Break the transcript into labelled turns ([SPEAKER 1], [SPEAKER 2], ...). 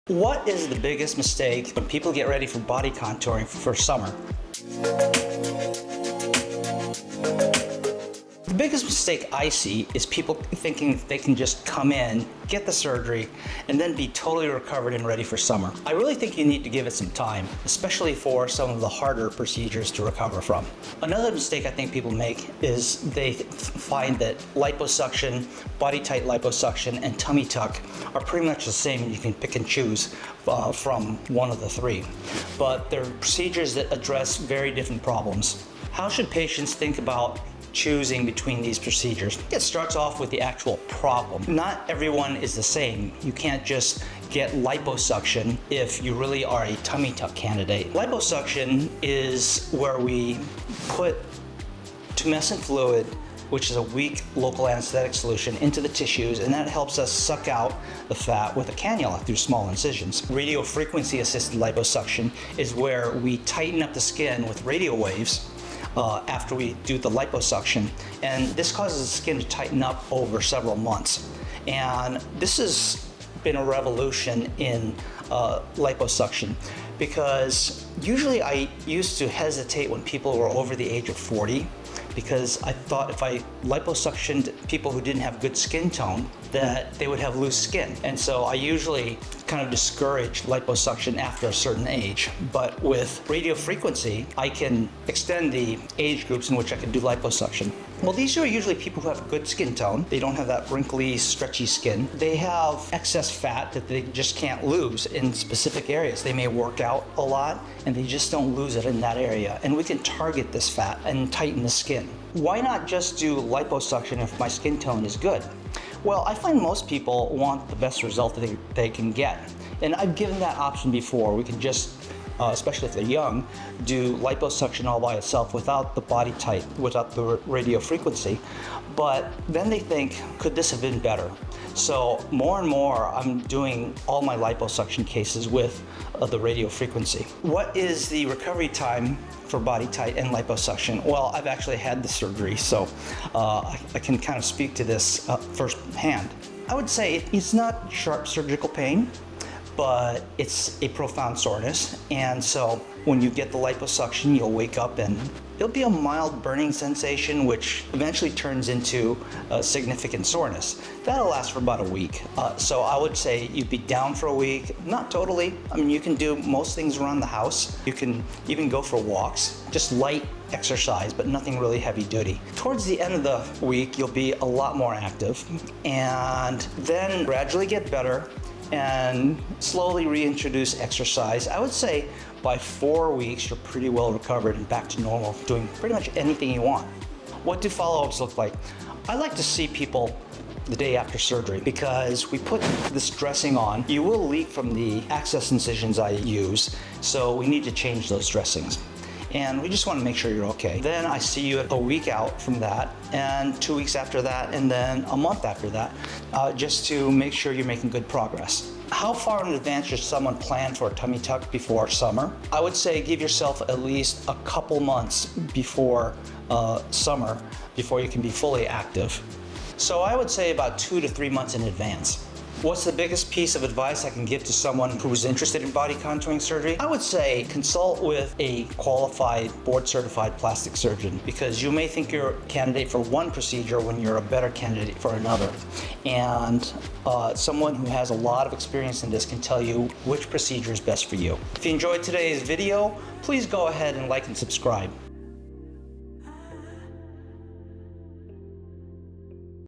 [SPEAKER 1] What is the biggest mistake when people get ready for body contouring for summer? The biggest mistake I see is people thinking they can just come in, get the surgery, and then be totally recovered and ready for summer. I really think you need to give it some time, especially for some of the harder procedures to recover from. Another mistake I think people make is they find that liposuction, BodyTite liposuction, and tummy tuck are pretty much the same, and you can pick and choose from one of the three. But they're procedures that address very different problems. How should patients think about choosing between these procedures? It starts off with the actual problem. Not everyone is the same. You can't just get liposuction if you really are a tummy tuck candidate. Liposuction is where we put tumescent fluid, which is a weak local anesthetic solution, into the tissues, and that helps us suck out the fat with a cannula through small incisions. Radiofrequency assisted liposuction is where we tighten up the skin with radio waves after we do the liposuction, and this causes the skin to tighten up over several months. And this has been a revolution in liposuction, because usually I used to hesitate when people were over the age of 40, because I thought if I liposuctioned people who didn't have good skin tone, that they would have loose skin. And so I usually kind of discourage liposuction after a certain age. But with radiofrequency, I can extend the age groups in which I can do liposuction. Well, these are usually people who have good skin tone. They don't have that wrinkly, stretchy skin. They have excess fat that they just can't lose in specific areas. They may work out a lot and they just don't lose it in that area. And we can target this fat and tighten the skin. Why not just do liposuction if my skin tone is good? Well, I find most people want the best result that they can get. And I've given that option before. We can just, especially if they're young, do liposuction all by itself without the BodyTite, without the radiofrequency. But then they think, could this have been better? So more and more, I'm doing all my liposuction cases with the radiofrequency. What is the recovery time for BodyTite and liposuction? Well, I've actually had the surgery, so I can kind of speak to this firsthand. I would say it's not sharp surgical pain, but it's a profound soreness. And so when you get the liposuction, you'll wake up and it'll be a mild burning sensation, which eventually turns into significant soreness. That'll last for about a week. So I would say you'd be down for a week, not totally. I mean, you can do most things around the house. You can even go for walks, just light exercise, but nothing really heavy duty. Towards the end of the week, you'll be a lot more active, and then gradually get better and slowly reintroduce exercise. I would say by 4 weeks, you're pretty well recovered and back to normal, doing pretty much anything you want. What do follow-ups look like? I like to see people the day after surgery, because we put this dressing on. You will leak from the access incisions I use, so we need to change those dressings. And we just want to make sure you're okay. Then I see you a week out from that, and 2 weeks after that, and then a month after that, just to make sure you're making good progress. How far in advance should someone plan for a tummy tuck before summer? I would say give yourself at least a couple months before summer, before you can be fully active. So I would say about 2 to 3 months in advance. What's the biggest piece of advice I can give to someone who's interested in body contouring surgery? I would say consult with a qualified, board-certified plastic surgeon, because you may think you're a candidate for one procedure when you're a better candidate for another. And someone who has a lot of experience in this can tell you which procedure is best for you. If you enjoyed today's video, please go ahead and like and subscribe.